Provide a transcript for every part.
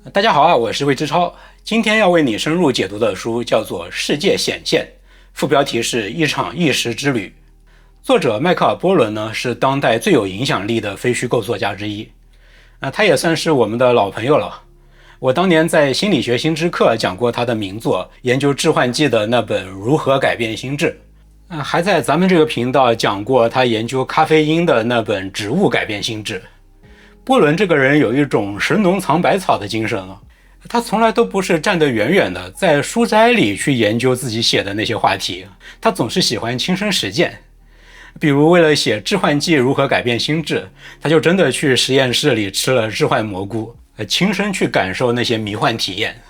大家好啊，我是魏之超。今天要为你深入解读的书叫做《世界显现》，副标题是一场意识之旅。作者迈克尔·波伦呢，是当代最有影响力的非虚构作家之一。他也算是我们的老朋友了。我当年在心理学新知课讲过他的名作，研究致幻剂的那本《如何改变心智》。还在咱们这个频道讲过他研究咖啡因的那本《植物改变心智》。波伦这个人有一种神农藏百草的精神啊，他从来都不是站得远远的在书斋里去研究自己写的那些话题，他总是喜欢亲身实践。比如为了写致幻剂如何改变心智，他就真的去实验室里吃了致幻蘑菇，亲身去感受那些迷幻体验。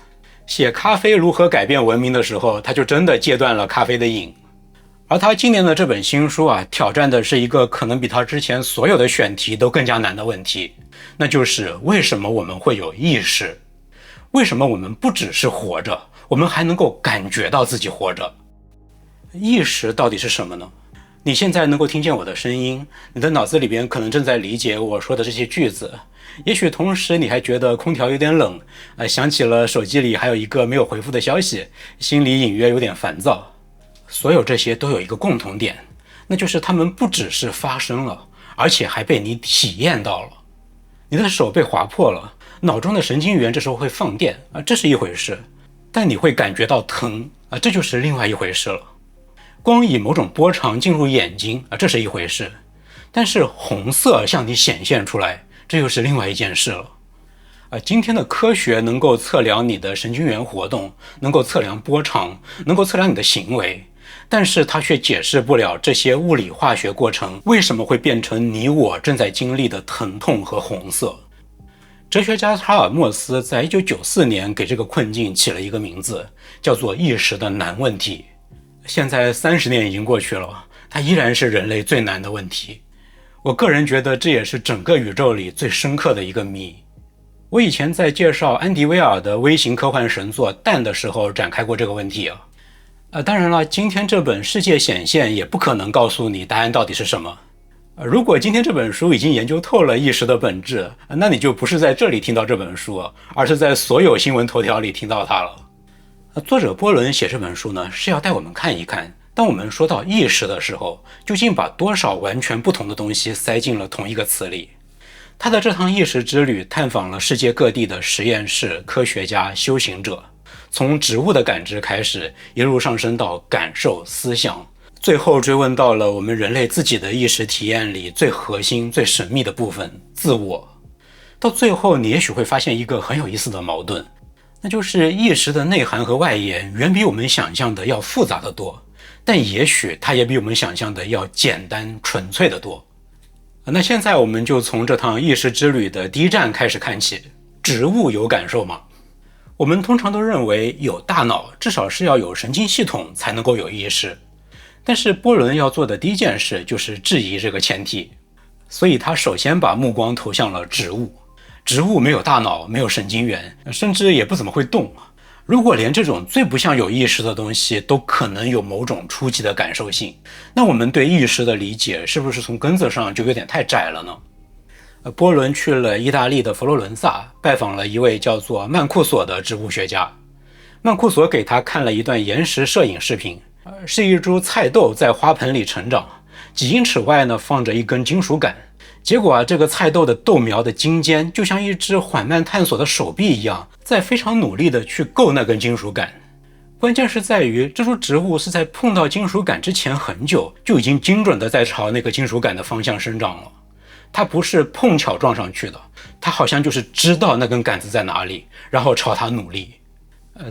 写咖啡如何改变文明的时候，他就真的戒断了咖啡的瘾。而他今年的这本新书啊，挑战的是一个可能比他之前所有的选题都更加难的问题，那就是为什么我们会有意识？为什么我们不只是活着，我们还能够感觉到自己活着？意识到底是什么呢？你现在能够听见我的声音，你的脑子里边可能正在理解我说的这些句子，也许同时你还觉得空调有点冷，想起了手机里还有一个没有回复的消息，心里隐约有点烦躁。所有这些都有一个共同点，那就是它们不只是发生了，而且还被你体验到了。你的手被划破了，脑中的神经元这时候会放电这是一回事，但你会感觉到疼这就是另外一回事了。光以某种波长进入眼睛这是一回事，但是红色向你显现出来，这又是另外一件事了。今天的科学能够测量你的神经元活动，能够测量波长，能够测量你的行为，但是它却解释不了这些物理化学过程为什么会变成你我正在经历的疼痛和红色。哲学家查尔默斯在1994年给这个困境起了一个名字，叫做意识的难问题。现在30年已经过去了，它依然是人类最难的问题。我个人觉得这也是整个宇宙里最深刻的一个谜。我以前在介绍安迪威尔的微型科幻神作《蛋》的时候展开过这个问题当然了，今天这本《世界显现》也不可能告诉你答案到底是什么。如果今天这本书已经研究透了意识的本质，那你就不是在这里听到这本书，而是在所有新闻头条里听到它了。作者波伦写这本书呢，是要带我们看一看，当我们说到意识的时候，究竟把多少完全不同的东西塞进了同一个词里。他的这趟意识之旅探访了世界各地的实验室、科学家、修行者，从植物的感知开始，一路上升到感受、思想，最后追问到了我们人类自己的意识体验里最核心、最神秘的部分——自我。到最后，你也许会发现一个很有意思的矛盾，那就是意识的内涵和外延远比我们想象的要复杂得多，但也许它也比我们想象的要简单、纯粹得多。那现在我们就从这趟意识之旅的第一站开始看起。植物有感受吗？我们通常都认为有大脑，至少是要有神经系统才能够有意识。但是波伦要做的第一件事就是质疑这个前提，所以他首先把目光投向了植物。植物没有大脑，没有神经元，甚至也不怎么会动。如果连这种最不像有意识的东西都可能有某种初级的感受性，那我们对意识的理解是不是从根子上就有点太窄了呢？波伦去了意大利的佛罗伦萨，拜访了一位叫做曼库索的植物学家。曼库索给他看了一段延时摄影视频，是一株菜豆在花盆里成长，几英尺外呢放着一根金属杆。结果这个菜豆的豆苗的茎尖就像一只缓慢探索的手臂一样，在非常努力地去够那根金属杆。关键是在于这株植物是在碰到金属杆之前很久就已经精准地在朝那个金属杆的方向生长了。它不是碰巧撞上去的，它好像就是知道那根杆子在哪里，然后朝它努力。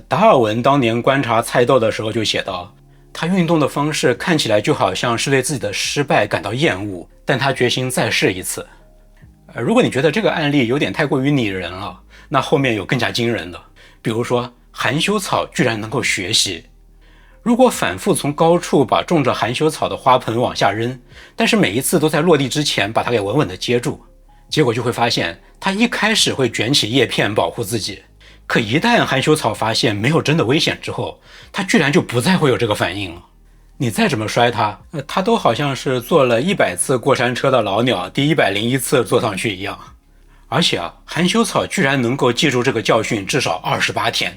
达尔文当年观察菜豆的时候就写道，他运动的方式看起来就好像是对自己的失败感到厌恶，但他决心再试一次。如果你觉得这个案例有点太过于拟人了，那后面有更加惊人的，比如说含羞草居然能够学习。如果反复从高处把种着含羞草的花盆往下扔，但是每一次都在落地之前把它给稳稳地接住，结果就会发现它一开始会卷起叶片保护自己，可一旦含羞草发现没有真的危险之后，它居然就不再会有这个反应了。你再怎么摔它，它都好像是坐了100次过山车的老鸟第101次坐上去一样。而且含羞草居然能够记住这个教训至少28天。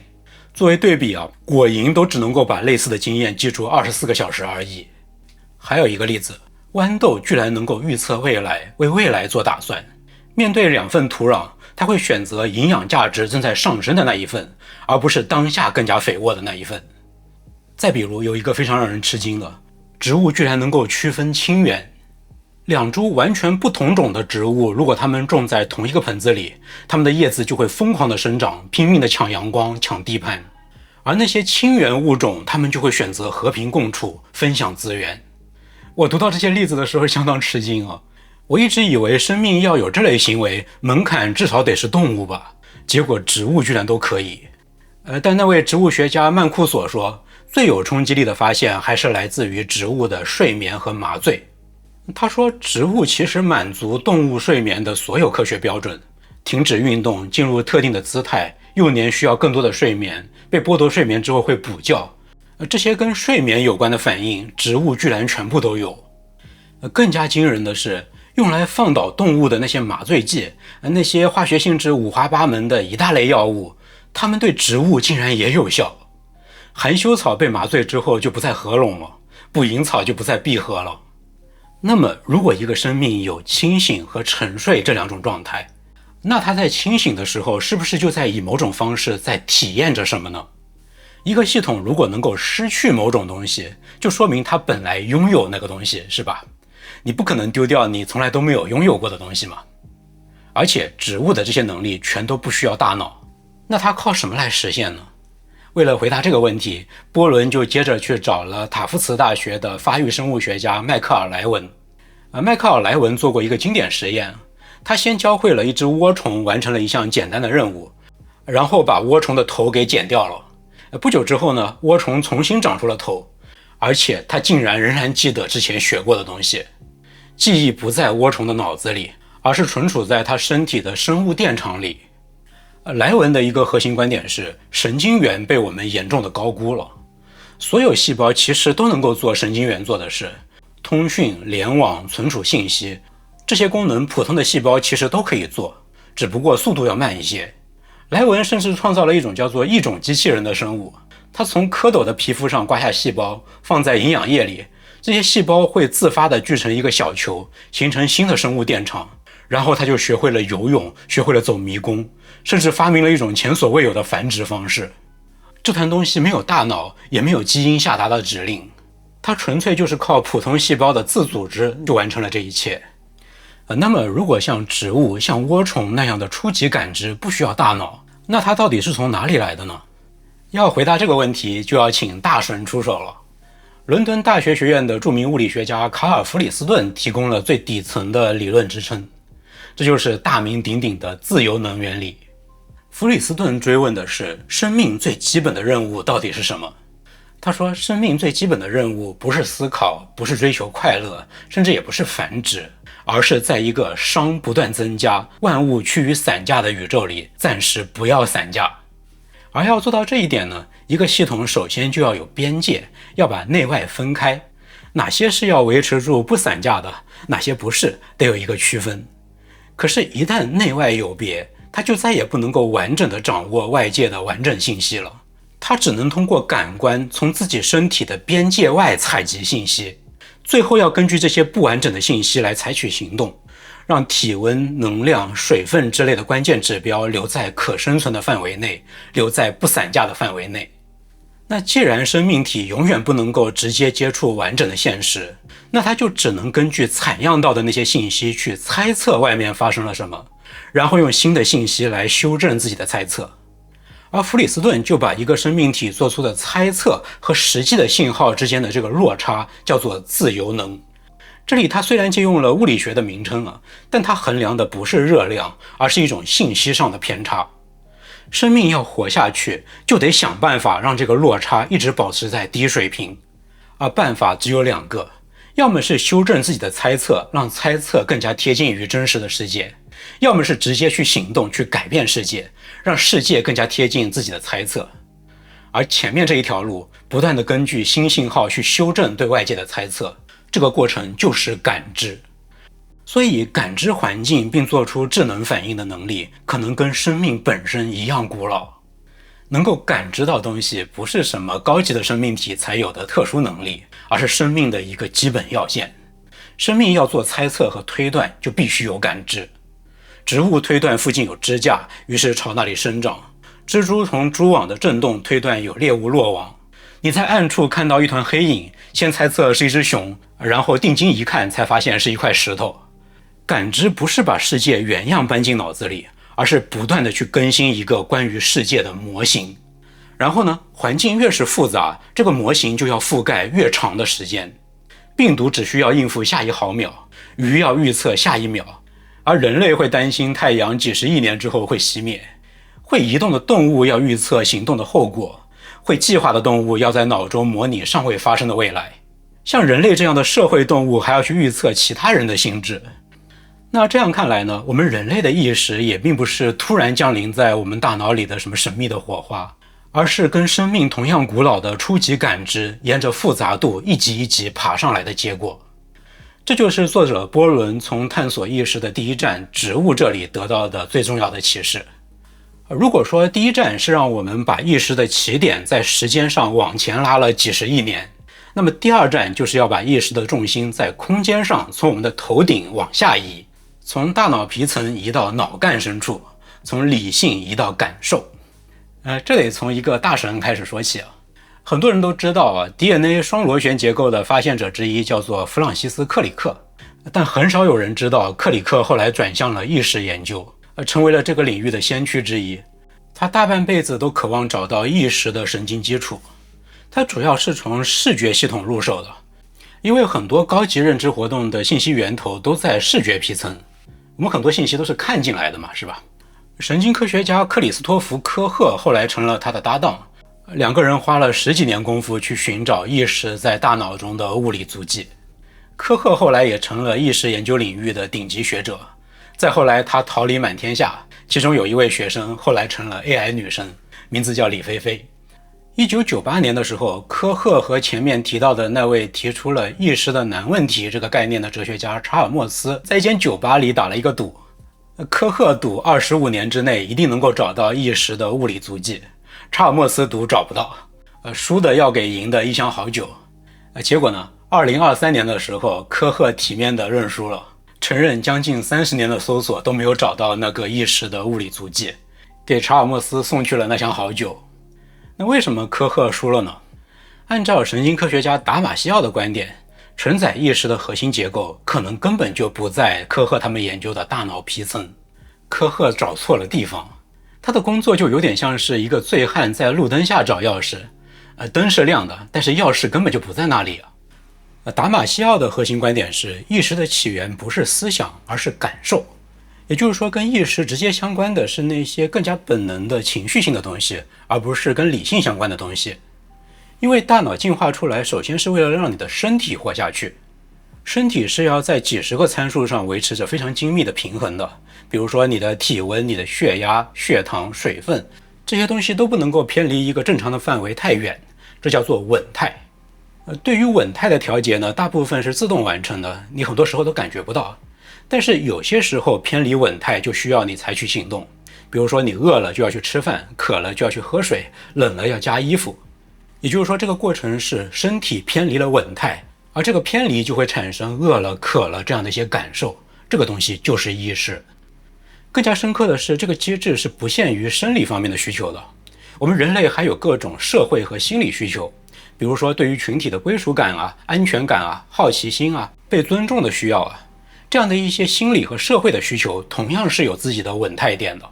作为对比果蝇都只能够把类似的经验记住24个小时而已。还有一个例子，豌豆居然能够预测未来，为未来做打算。面对2份土壤，它会选择营养价值正在上升的那一份，而不是当下更加肥沃的那一份。再比如，有一个非常让人吃惊的，植物居然能够区分亲缘。2株完全不同种的植物，如果它们种在同一个盆子里，它们的叶子就会疯狂的生长，拼命的抢阳光、抢地盘。而那些亲缘物种，它们就会选择和平共处，分享资源。我读到这些例子的时候相当吃惊我一直以为生命要有这类行为，门槛至少得是动物吧，结果植物居然都可以。但那位植物学家曼库索说，最有冲击力的发现还是来自于植物的睡眠和麻醉。他说，植物其实满足动物睡眠的所有科学标准，停止运动，进入特定的姿态，幼年需要更多的睡眠，被剥夺睡眠之后会补觉，这些跟睡眠有关的反应，植物居然全部都有。更加惊人的是，用来放倒动物的那些麻醉剂，那些化学性质五花八门的一大类药物，它们对植物竟然也有效。含羞草被麻醉之后就不再合拢了，捕蝇草就不再闭合了。那么，如果一个生命有清醒和沉睡这2种状态，那它在清醒的时候，是不是就在以某种方式在体验着什么呢？一个系统如果能够失去某种东西，就说明它本来拥有那个东西，是吧？你不可能丢掉你从来都没有拥有过的东西嘛。而且植物的这些能力全都不需要大脑，那它靠什么来实现呢？为了回答这个问题，波伦就接着去找了塔夫茨大学的发育生物学家迈克尔莱文。迈克尔莱文做过一个经典实验，他先教会了一只涡虫完成了一项简单的任务，然后把涡虫的头给剪掉了。不久之后呢，涡虫重新长出了头，而且它竟然仍然记得之前学过的东西。记忆不在涡虫的脑子里，而是存储在它身体的生物电场里。莱文的一个核心观点是，神经元被我们严重的高估了。所有细胞其实都能够做神经元做的事，通讯、联网、存储信息，这些功能普通的细胞其实都可以做，只不过速度要慢一些。莱文甚至创造了一种叫做异种机器人的生物，他从蝌蚪的皮肤上刮下细胞，放在营养液里，这些细胞会自发地聚成一个小球，形成新的生物电场，然后他就学会了游泳，学会了走迷宫，甚至发明了一种前所未有的繁殖方式。这团东西没有大脑，也没有基因下达的指令，它纯粹就是靠普通细胞的自组织就完成了这一切。那么如果像植物、像涡虫那样的初级感知不需要大脑，那它到底是从哪里来的呢？要回答这个问题，就要请大神出手了。伦敦大学学院的著名物理学家卡尔·弗里斯顿提供了最底层的理论支撑，这就是大名鼎鼎的自由能原理。弗里斯顿追问的是，生命最基本的任务到底是什么？他说，生命最基本的任务不是思考，不是追求快乐，甚至也不是繁殖，而是在一个熵不断增加、万物趋于散架的宇宙里，暂时不要散架。而要做到这一点呢，一个系统首先就要有边界，要把内外分开，哪些是要维持住不散架的，哪些不是，得有一个区分。可是，一旦内外有别，它就再也不能够完整的掌握外界的完整信息了。它只能通过感官从自己身体的边界外采集信息，最后要根据这些不完整的信息来采取行动，让体温、能量、水分之类的关键指标留在可生存的范围内，留在不散架的范围内。那既然生命体永远不能够直接接触完整的现实，那它就只能根据采样到的那些信息去猜测外面发生了什么，然后用新的信息来修正自己的猜测。而弗里斯顿就把一个生命体做出的猜测和实际的信号之间的这个落差叫做自由能。这里它虽然借用了物理学的名称但它衡量的不是热量，而是一种信息上的偏差。生命要活下去，就得想办法让这个落差一直保持在低水平，而办法只有2个，要么是修正自己的猜测，让猜测更加贴近于真实的世界，要么是直接去行动，去改变世界，让世界更加贴近自己的猜测。而前面这一条路，不断地根据新信号去修正对外界的猜测，这个过程就是感知。所以感知环境并做出智能反应的能力，可能跟生命本身一样古老。能够感知到东西，不是什么高级的生命体才有的特殊能力，而是生命的一个基本要件。生命要做猜测和推断，就必须有感知。植物推断附近有支架，于是朝那里生长。蜘蛛从蛛网的震动推断有猎物落网。你在暗处看到一团黑影，先猜测是一只熊，然后定睛一看，才发现是一块石头。感知不是把世界原样搬进脑子里，而是不断的去更新一个关于世界的模型。然后呢，环境越是复杂，这个模型就要覆盖越长的时间。病毒只需要应付下一毫秒，鱼要预测下一秒，而人类会担心太阳几十亿年之后会熄灭。会移动的动物要预测行动的后果，会计划的动物要在脑中模拟尚未发生的未来。像人类这样的社会动物还要去预测其他人的心智。那这样看来呢，我们人类的意识也并不是突然降临在我们大脑里的什么神秘的火花，而是跟生命同样古老的初级感知沿着复杂度一级一级爬上来的结果。这就是作者波伦从探索意识的第一站植物这里得到的最重要的启示。如果说第一站是让我们把意识的起点在时间上往前拉了几十亿年，那么第二站就是要把意识的重心在空间上从我们的头顶往下移，从大脑皮层移到脑干深处，从理性移到感受。这得从一个大神开始说起啊。很多人都知道DNA 双螺旋结构的发现者之一叫做弗朗西斯·克里克，但很少有人知道克里克后来转向了意识研究，成为了这个领域的先驱之一。他大半辈子都渴望找到意识的神经基础。他主要是从视觉系统入手的，因为很多高级认知活动的信息源头都在视觉皮层，我们很多信息都是看进来的嘛，是吧？神经科学家克里斯托弗·科赫后来成了他的搭档，两个人花了10几年功夫去寻找意识在大脑中的物理足迹。科赫后来也成了意识研究领域的顶级学者，再后来他桃李满天下，其中有一位学生后来成了 AI 女神，名字叫李菲菲。1998年的时候，科赫和前面提到的那位提出了意识的难问题这个概念的哲学家查尔默斯在一间酒吧里打了一个赌，科赫赌25年之内一定能够找到意识的物理足迹，查尔默斯赌找不到，输的要给赢的一箱好酒。结果呢，2023年的时候，科赫体面的认输了，承认将近30年的搜索都没有找到那个意识的物理足迹，给查尔默斯送去了那箱好酒。那为什么科赫输了呢？按照神经科学家达马西奥的观点，承载意识的核心结构可能根本就不在科赫他们研究的大脑皮层。科赫找错了地方，他的工作就有点像是一个醉汉在路灯下找钥匙，灯是亮的，但是钥匙根本就不在那里啊。达马西奥的核心观点是，意识的起源不是思想，而是感受。也就是说，跟意识直接相关的是那些更加本能的情绪性的东西，而不是跟理性相关的东西。因为大脑进化出来，首先是为了让你的身体活下去，身体是要在几十个参数上维持着非常精密的平衡的，比如说你的体温、你的血压、血糖、水分，这些东西都不能够偏离一个正常的范围太远，这叫做稳态。对于稳态的调节呢，大部分是自动完成的，你很多时候都感觉不到。但是有些时候偏离稳态就需要你采取行动，比如说你饿了就要去吃饭，渴了就要去喝水，冷了要加衣服。也就是说，这个过程是身体偏离了稳态，而这个偏离就会产生饿了、渴了这样的一些感受，这个东西就是意识。更加深刻的是，这个机制是不限于生理方面的需求的，我们人类还有各种社会和心理需求，比如说对于群体的归属感啊、安全感啊、好奇心啊、被尊重的需要啊，这样的一些心理和社会的需求同样是有自己的稳态点的。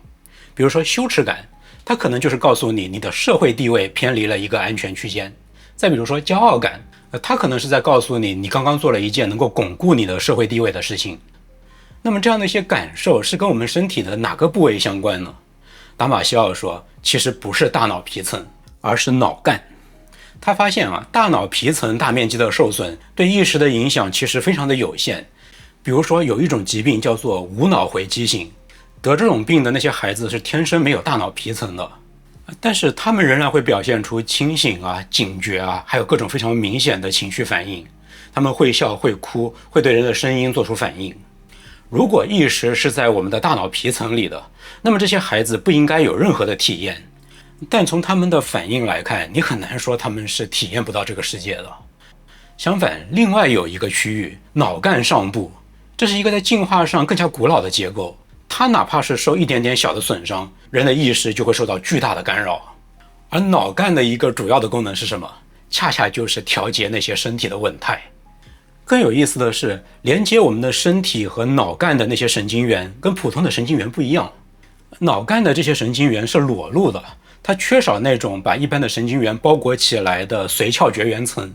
比如说羞耻感，它可能就是告诉你你的社会地位偏离了一个安全区间。再比如说骄傲感，它可能是在告诉你你刚刚做了一件能够巩固你的社会地位的事情。那么这样的一些感受是跟我们身体的哪个部位相关呢？达马西奥说，其实不是大脑皮层，而是脑干。他发现大脑皮层大面积的受损对意识的影响其实非常的有限。比如说有一种疾病叫做无脑回畸型，得这种病的那些孩子是天生没有大脑皮层的，但是他们仍然会表现出清醒啊、警觉啊，还有各种非常明显的情绪反应。他们会笑、会哭，会对人的声音做出反应。如果意识是在我们的大脑皮层里的，那么这些孩子不应该有任何的体验。但从他们的反应来看，你很难说他们是体验不到这个世界的。相反，另外有一个区域，脑干上部，这是一个在进化上更加古老的结构，它哪怕是受一点点小的损伤，人的意识就会受到巨大的干扰。而脑干的一个主要的功能是什么？恰恰就是调节那些身体的稳态。更有意思的是，连接我们的身体和脑干的那些神经元跟普通的神经元不一样。脑干的这些神经元是裸露的，它缺少那种把一般的神经元包裹起来的髓鞘绝缘层，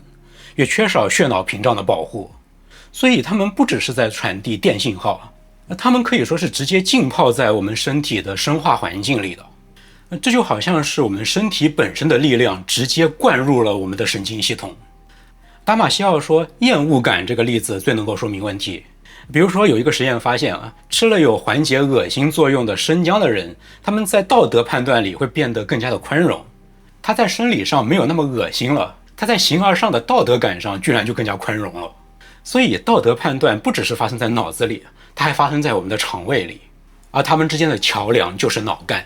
也缺少血脑屏障的保护，所以它们不只是在传递电信号，它们可以说是直接浸泡在我们身体的生化环境里的。这就好像是我们身体本身的力量直接灌入了我们的神经系统。达马西奥说，厌恶感这个例子最能够说明问题。比如说有一个实验发现吃了有缓解恶心作用的生姜的人，他们在道德判断里会变得更加的宽容。他在生理上没有那么恶心了，他在形而上的道德感上居然就更加宽容了。所以道德判断不只是发生在脑子里，它还发生在我们的肠胃里，而它们之间的桥梁就是脑干。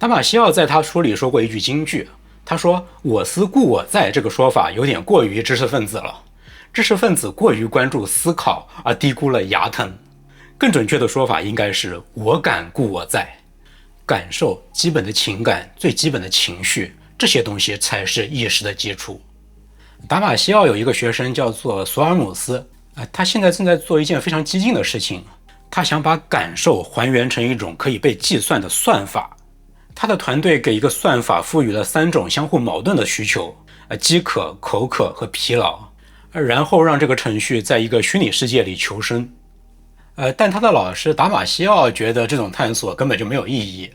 达马西奥在他书里说过一句金句，他说我思故我在这个说法有点过于知识分子了，知识分子过于关注思考而低估了牙疼。更准确的说法应该是我感故我在。感受、基本的情感、最基本的情绪，这些东西才是意识的基础。达马西奥有一个学生叫做索尔姆斯，他现在正在做一件非常激进的事情，他想把感受还原成一种可以被计算的算法。他的团队给一个算法赋予了3种相互矛盾的需求，饥渴、口渴和疲劳，然后让这个程序在一个虚拟世界里求生。但他的老师达马西奥觉得这种探索根本就没有意义，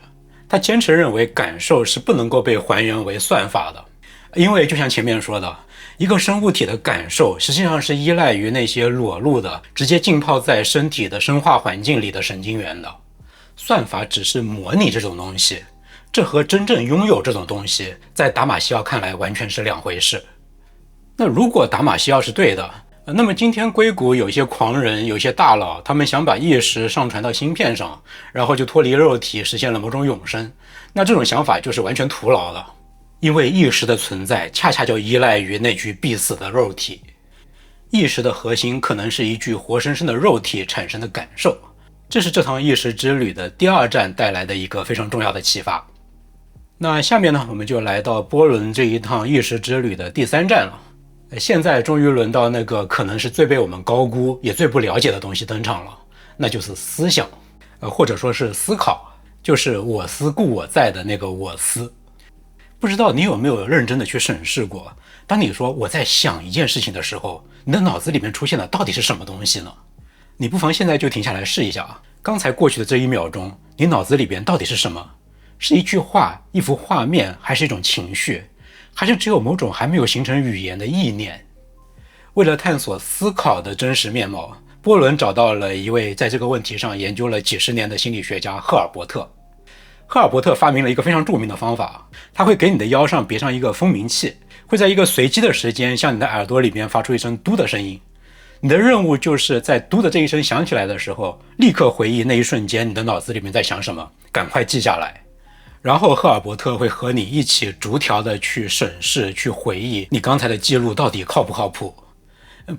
他坚持认为感受是不能够被还原为算法的，因为就像前面说的，一个生物体的感受实际上是依赖于那些裸露的、直接浸泡在身体的生化环境里的神经元的。算法只是模拟这种东西，这和真正拥有这种东西，在达马西奥看来完全是两回事。那如果达马西奥是对的，那么今天硅谷有些狂人，有些大佬，他们想把意识上传到芯片上，然后就脱离肉体，实现了某种永生，那这种想法就是完全徒劳了。因为意识的存在恰恰就依赖于那具必死的肉体。意识的核心可能是一具活生生的肉体产生的感受，这是这趟意识之旅的第2站带来的一个非常重要的启发。那下面呢，我们就来到波伦这一趟意识之旅的第3站了。现在终于轮到那个可能是最被我们高估也最不了解的东西登场了，那就是思想，或者说是思考，就是我思故我在的那个我思。不知道你有没有认真的去审视过，当你说我在想一件事情的时候，你的脑子里面出现的到底是什么东西呢？你不妨现在就停下来试一下，刚才过去的这1秒钟，你脑子里边到底是什么？是一句话、一幅画面，还是一种情绪，还是只有某种还没有形成语言的意念？为了探索思考的真实面貌，波伦找到了一位在这个问题上研究了几十年的心理学家赫尔伯特。赫尔伯特发明了一个非常著名的方法，他会给你的腰上别上一个蜂鸣器，会在一个随机的时间向你的耳朵里面发出一声嘟的声音。你的任务就是在嘟的这一声响起来的时候，立刻回忆那一瞬间你的脑子里面在想什么，赶快记下来。然后赫尔伯特会和你一起逐条的去审视、去回忆你刚才的记录到底靠不靠谱。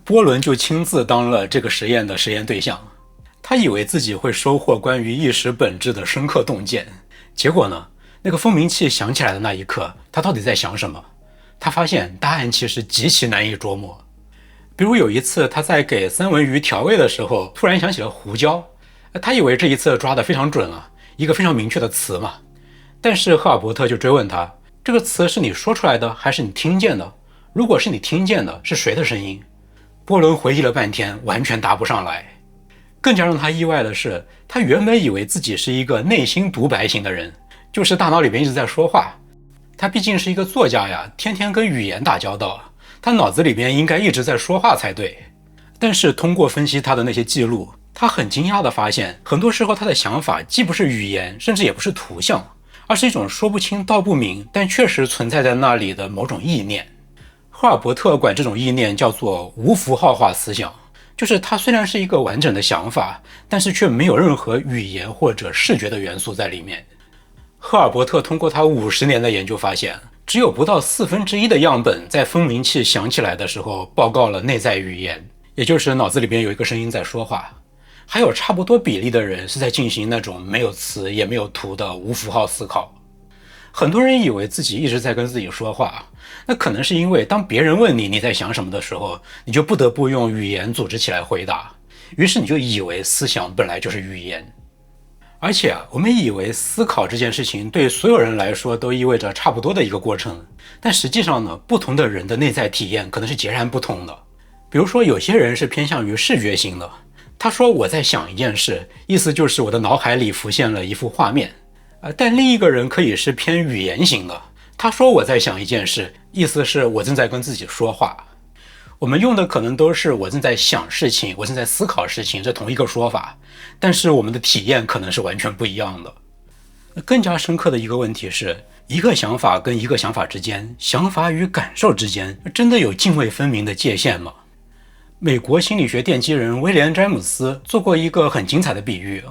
波伦就亲自当了这个实验的实验对象，他以为自己会收获关于意识本质的深刻洞见，结果呢，那个蜂鸣器响起来的那一刻，他到底在想什么？他发现答案其实极其难以捉摸。比如有一次他在给三文鱼调味的时候，突然想起了胡椒，他以为这一次抓得非常准了，一个非常明确的词嘛。但是赫尔伯特就追问他，这个词是你说出来的还是你听见的？如果是你听见的，是谁的声音？波伦回忆了半天，完全答不上来。更加让他意外的是，他原本以为自己是一个内心独白型的人，就是大脑里面一直在说话。他毕竟是一个作家呀，天天跟语言打交道，他脑子里面应该一直在说话才对。但是通过分析他的那些记录，他很惊讶地发现，很多时候他的想法既不是语言，甚至也不是图像，而是一种说不清道不明，但确实存在在那里的某种意念。赫尔伯特管这种意念叫做无符号化思想，就是它虽然是一个完整的想法，但是却没有任何语言或者视觉的元素在里面。赫尔伯特通过他50年的研究发现，只有不到1/4的样本在分明器响起来的时候报告了内在语言，也就是脑子里边有一个声音在说话。还有差不多比例的人是在进行那种没有词也没有图的无符号思考。很多人以为自己一直在跟自己说话，那可能是因为当别人问你在想什么的时候，你就不得不用语言组织起来回答，于是你就以为思想本来就是语言。而且我们以为思考这件事情对所有人来说都意味着差不多的一个过程，但实际上呢，不同的人的内在体验可能是截然不同的。比如说有些人是偏向于视觉型的，他说我在想一件事，意思就是我的脑海里浮现了一幅画面。但另一个人可以是偏语言型的，他说我在想一件事，意思是我正在跟自己说话。我们用的可能都是我正在想事情，我正在思考事情，这同一个说法，但是我们的体验可能是完全不一样的。更加深刻的一个问题是，一个想法跟一个想法之间，想法与感受之间，真的有泾渭分明的界限吗？美国心理学奠基人威廉·詹姆斯做过一个很精彩的比喻，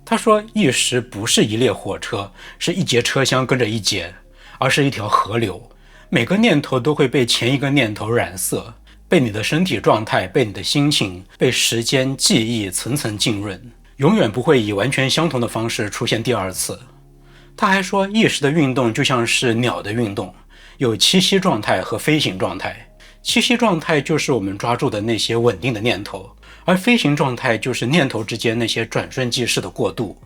他说意识不是一列火车，是一节车厢跟着一节，而是一条河流，每个念头都会被前一个念头染色，被你的身体状态，被你的心情，被时间记忆层层浸润，永远不会以完全相同的方式出现第二次。他还说意识的运动就像是鸟的运动，有栖息状态和飞行状态。栖息状态就是我们抓住的那些稳定的念头，而飞行状态就是念头之间那些转瞬即逝的过渡。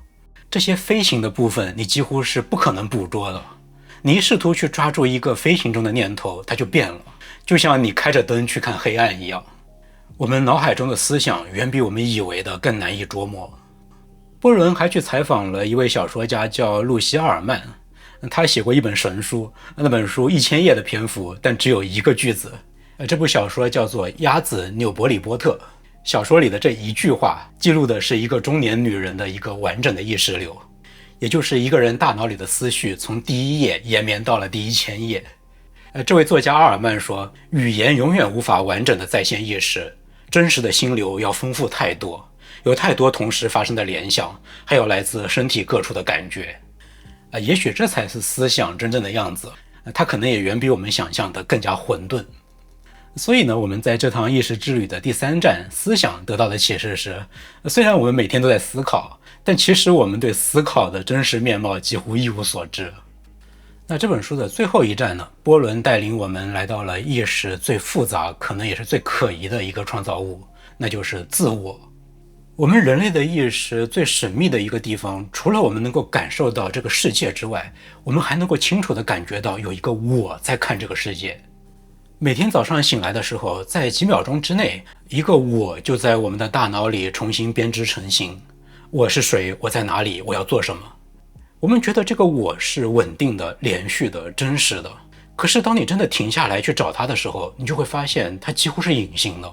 这些飞行的部分你几乎是不可能捕捉的，你一试图去抓住一个飞行中的念头，它就变了，就像你开着灯去看黑暗一样。我们脑海中的思想远比我们以为的更难以捉摸。波伦还去采访了一位小说家叫露西·阿尔曼，他写过一本神书，那本书1000页的篇幅，但只有一个句子。这部小说叫做《鸭子纽伯里波特》，小说里的这一句话记录的是一个中年女人的一个完整的意识流，也就是一个人大脑里的思绪从第1页延绵到了第1000页。这位作家阿尔曼说，语言永远无法完整的再现意识，真实的心流要丰富太多，有太多同时发生的联想，还有来自身体各处的感觉。也许这才是思想真正的样子，它可能也远比我们想象的更加混沌。所以呢，我们在这趟意识之旅的第3站思想得到的启示是，虽然我们每天都在思考，但其实我们对思考的真实面貌几乎一无所知。那这本书的最后一站呢，波伦带领我们来到了意识最复杂，可能也是最可疑的一个创造物，那就是自我。我们人类的意识最神秘的一个地方，除了我们能够感受到这个世界之外，我们还能够清楚地感觉到有一个我在看这个世界。每天早上醒来的时候，在几秒钟之内，一个我就在我们的大脑里重新编织成型。我是谁？我在哪里？我要做什么？我们觉得这个我是稳定的、连续的、真实的。可是当你真的停下来去找它的时候，你就会发现它几乎是隐形的。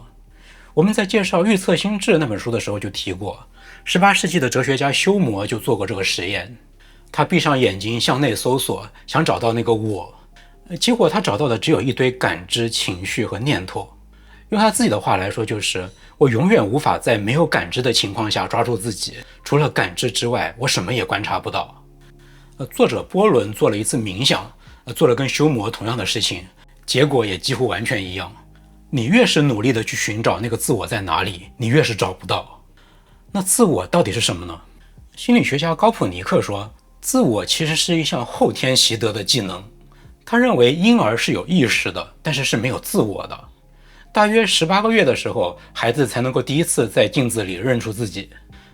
我们在介绍《预测心智》那本书的时候就提过，18世纪的哲学家休谟就做过这个实验。他闭上眼睛向内搜索，想找到那个我。结果他找到的只有一堆感知、情绪和念头。用他自己的话来说，就是我永远无法在没有感知的情况下抓住自己，除了感知之外，我什么也观察不到。作者波伦做了一次冥想，做了跟休谟同样的事情，结果也几乎完全一样。你越是努力的去寻找那个自我在哪里，你越是找不到。那自我到底是什么呢？心理学家高普尼克说，自我其实是一项后天习得的技能。他认为婴儿是有意识的，但是是没有自我的。大约18个月的时候，孩子才能够第一次在镜子里认出自己。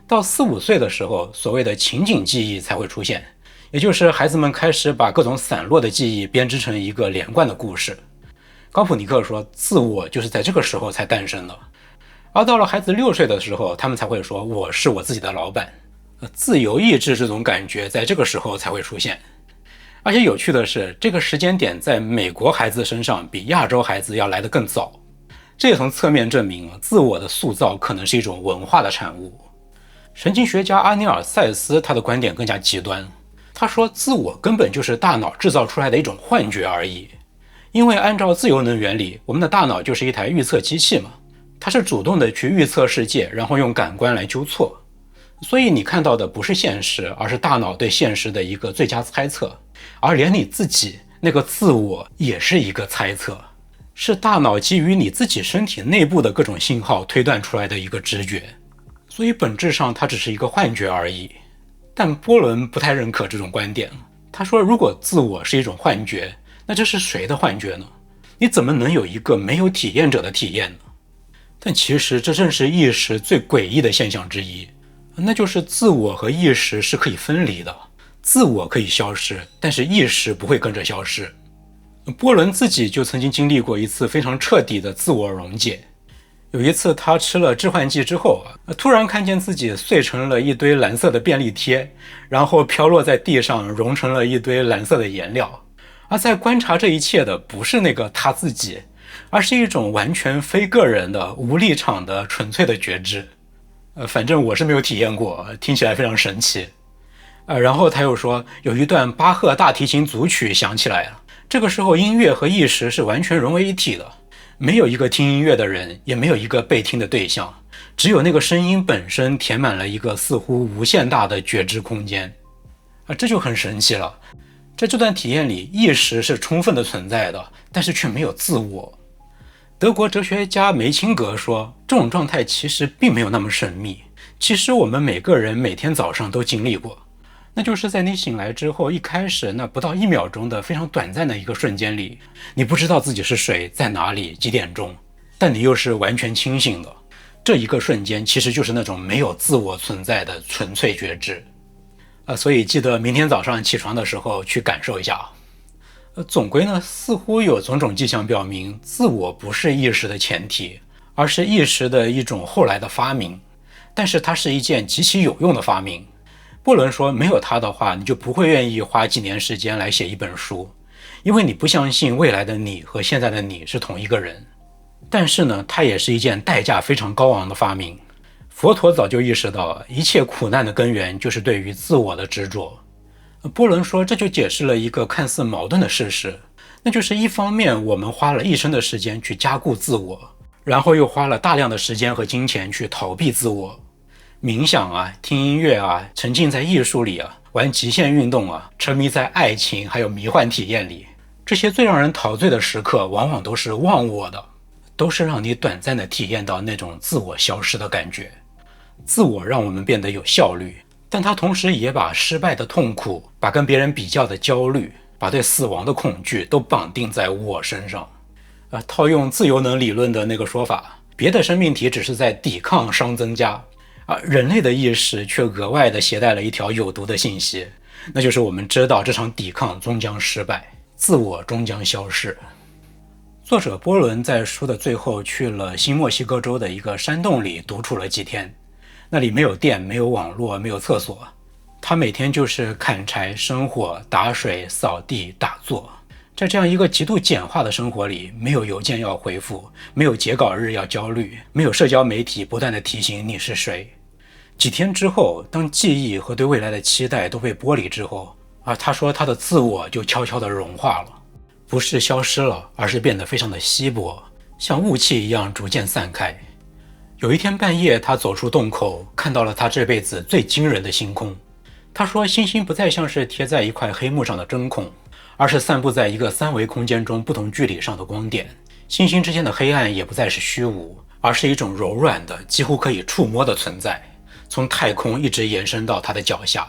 到4、5岁的时候，所谓的情景记忆才会出现，也就是孩子们开始把各种散落的记忆编织成一个连贯的故事。高普尼克说，自我就是在这个时候才诞生的。而到了孩子6岁的时候，他们才会说，我是我自己的老板。自由意志这种感觉在这个时候才会出现。而且有趣的是，这个时间点在美国孩子身上比亚洲孩子要来得更早。这也从侧面证明自我的塑造可能是一种文化的产物。神经学家阿尼尔·塞斯他的观点更加极端，他说自我根本就是大脑制造出来的一种幻觉而已。因为按照自由能原理，我们的大脑就是一台预测机器嘛，他是主动的去预测世界，然后用感官来纠错。所以你看到的不是现实，而是大脑对现实的一个最佳猜测，而连你自己那个自我也是一个猜测，是大脑基于你自己身体内部的各种信号推断出来的一个直觉。所以本质上它只是一个幻觉而已。但波伦不太认可这种观点，他说如果自我是一种幻觉，那这是谁的幻觉呢？你怎么能有一个没有体验者的体验呢？但其实这正是意识最诡异的现象之一，那就是自我和意识是可以分离的，自我可以消失，但是意识不会跟着消失。波伦自己就曾经经历过一次非常彻底的自我溶解。有一次他吃了致幻剂之后突然看见自己碎成了一堆蓝色的便利贴，然后飘落在地上融成了一堆蓝色的颜料。而在观察这一切的不是那个他自己，而是一种完全非个人的无立场的纯粹的觉知。反正我是没有体验过，听起来非常神奇。然后他又说有一段巴赫大提琴组曲响起来了，这个时候音乐和意识是完全融为一体的，没有一个听音乐的人，也没有一个被听的对象，只有那个声音本身填满了一个似乎无限大的觉知空间。这就很神奇了。在这段体验里，意识是充分的存在的，但是却没有自我。德国哲学家梅钦格说，这种状态其实并没有那么神秘，其实我们每个人每天早上都经历过，那就是在你醒来之后，一开始那不到1秒钟的非常短暂的一个瞬间里，你不知道自己是谁，在哪里，几点钟，但你又是完全清醒的。这一个瞬间其实就是那种没有自我存在的纯粹觉知。所以记得明天早上起床的时候去感受一下。总归呢，似乎有种种迹象表明，自我不是意识的前提，而是意识的一种后来的发明。但是它是一件极其有用的发明。波伦说，没有它的话，你就不会愿意花几年时间来写一本书，因为你不相信未来的你和现在的你是同一个人。但是呢，它也是一件代价非常高昂的发明。佛陀早就意识到，一切苦难的根源就是对于自我的执着。波伦说，这就解释了一个看似矛盾的事实，那就是一方面我们花了一生的时间去加固自我，然后又花了大量的时间和金钱去逃避自我。冥想啊，听音乐啊，沉浸在艺术里啊，玩极限运动啊，沉迷在爱情还有迷幻体验里，这些最让人陶醉的时刻往往都是忘我的，都是让你短暂的体验到那种自我消失的感觉。自我让我们变得有效率，但它同时也把失败的痛苦，把跟别人比较的焦虑，把对死亡的恐惧都绑定在我身上。套用自由能理论的那个说法，别的生命体只是在抵抗熵增加，人类的意识却额外的携带了一条有毒的信息，那就是我们知道这场抵抗终将失败，自我终将消逝。作者波伦在书的最后去了新墨西哥州的一个山洞里独处了几天，那里没有电，没有网络，没有厕所，他每天就是砍柴、生火、打水、扫地、打坐。在这样一个极度简化的生活里，没有邮件要回复，没有截稿日要焦虑，没有社交媒体不断的提醒你是谁。几天之后，当记忆和对未来的期待都被剥离之后，他说他的自我就悄悄地融化了，不是消失了，而是变得非常的稀薄，像雾气一样逐渐散开。有一天半夜，他走出洞口，看到了他这辈子最惊人的星空。他说，星星不再像是贴在一块黑幕上的针孔，而是散布在一个3维空间中不同距离上的光点。星星之间的黑暗也不再是虚无，而是一种柔软的、几乎可以触摸的存在，从太空一直延伸到他的脚下。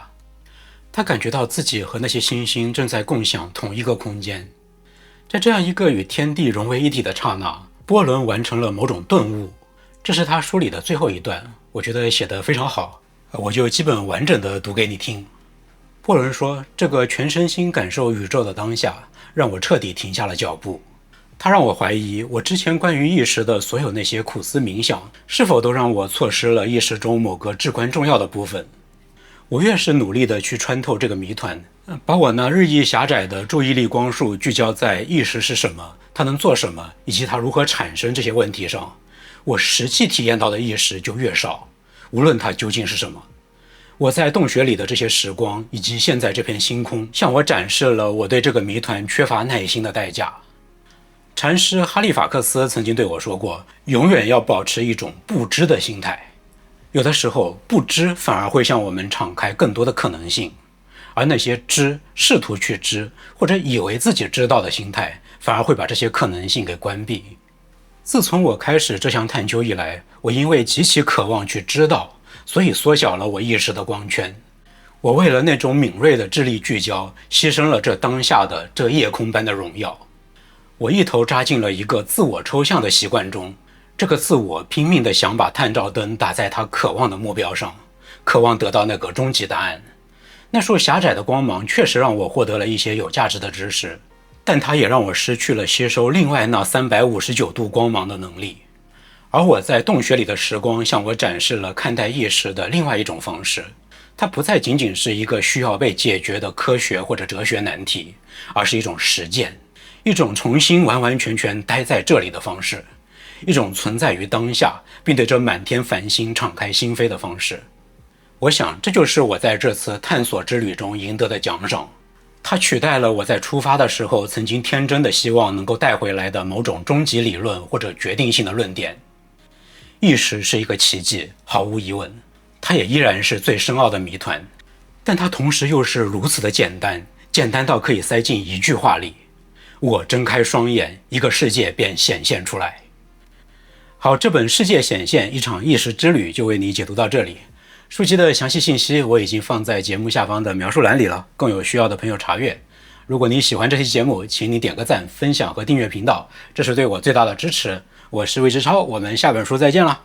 他感觉到自己和那些星星正在共享同一个空间。在这样一个与天地融为一体的刹那，波伦完成了某种顿悟。这是他书里的最后一段，我觉得写得非常好，我就基本完整的读给你听。波伦说，这个全身心感受宇宙的当下，让我彻底停下了脚步。他让我怀疑，我之前关于意识的所有那些苦思冥想，是否都让我错失了意识中某个至关重要的部分。我越是努力的去穿透这个谜团，把我那日益狭窄的注意力光束聚焦在意识是什么，它能做什么，以及它如何产生这些问题上，我实际体验到的意识就越少，无论它究竟是什么。我在洞穴里的这些时光，以及现在这片星空，向我展示了我对这个谜团缺乏耐心的代价。禅师哈利法克斯曾经对我说过，永远要保持一种不知的心态。有的时候，不知反而会向我们敞开更多的可能性，而那些试图去知或者以为自己知道的心态，反而会把这些可能性给关闭。自从我开始这项探究以来，我因为极其渴望去知道，所以缩小了我意识的光圈。我为了那种敏锐的智力聚焦，牺牲了这当下的这夜空般的荣耀。我一头扎进了一个自我抽象的习惯中，这个自我拼命地想把探照灯打在他渴望的目标上，渴望得到那个终极答案。那束狭窄的光芒确实让我获得了一些有价值的知识，但它也让我失去了吸收另外那359度光芒的能力。而我在洞穴里的时光向我展示了看待意识的另外一种方式，它不再仅仅是一个需要被解决的科学或者哲学难题，而是一种实践，一种重新完完全全待在这里的方式，一种存在于当下并对这满天繁星敞开心扉的方式。我想这就是我在这次探索之旅中赢得的奖赏，它取代了我在出发的时候曾经天真的希望能够带回来的某种终极理论或者决定性的论点。意识是一个奇迹，毫无疑问，它也依然是最深奥的谜团，但它同时又是如此的简单，简单到可以塞进一句话里。我睁开双眼，一个世界便显现出来。好，这本《世界显现：一场意识之旅》就为你解读到这里。书籍的详细信息我已经放在节目下方的描述栏里了，供有需要的朋友查阅。如果你喜欢这期节目，请你点个赞、分享和订阅频道，这是对我最大的支持。我是魏之超，我们下本书再见了。